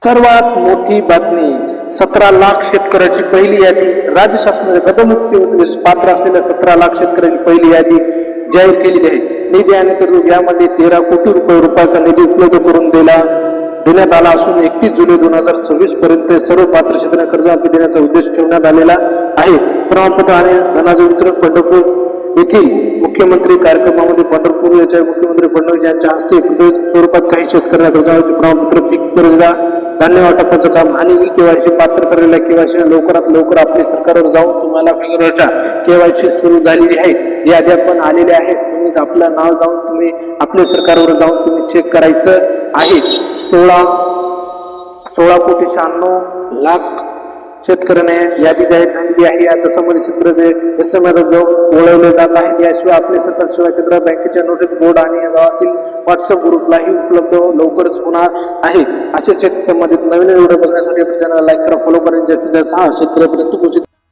सर्वात मोठी बातमी, 17 लाख शेतकऱ्याची पहिली यादी. राज्य शासनाच्या पदमुक्ती पात्र असलेल्या 17 लाख शेतकऱ्यांची पहिली यादी जाहीर केलेली आहे. निधी आणि तरतूद यामध्ये 13 कोटी रुपयाचा निधी उपलब्ध करून देण्यात आला असून 31 जुलै 2026 पर्यंत सर्व पात्र शेतकऱ्यांना कर्जमाफी देण्याचा उद्देश ठेवण्यात आलेला आहे. प्रमाणपत्र आणि धनाचे वितरण पंढरपूर येथील मुख्यमंत्री कार्यक्रमामध्ये पंढरपूर येथे मुख्यमंत्री फडणवीस यांच्या हस्ते स्वरूपात काही शेतकऱ्यांना कर्जमाफी प्रमाणपत्र, पीक कर्ज, धान्य वाटपाचं काम आणि केवायसी पात्र ठरलेल्या केवायसी लवकरात लवकर आपल्या सरकारवर जाऊन तुम्हाला केवायसी सुरू झालेली आहे. याद्या पण आलेल्या आहेत. तुम्ही आपलं नाव जाऊन तुम्ही आपल्या सरकारवर जाऊन तुम्ही चेक करायचं आहे. 16 कोटी 96 लाख शेतकऱ्याने यादी जाहीर झालेली आहे. याच्या संबंधित शेतकऱ्याचे SMS वळवले जात आहेत. याशिवाय आपले सरकार सेवा केंद्र, बँकेच्या नोटीस बोर्ड आणि गावातील व्हॉट्सअप ग्रुपलाही उपलब्ध लवकरच होणार आहे. असे शेती संबंधित नवीन व्हिडिओ बघण्यासाठी आपल्या चॅनलला लाईक करा, फॉलो करा, जास्तीत जास्त शेतकऱ्यापर्यंत पोहोचेल.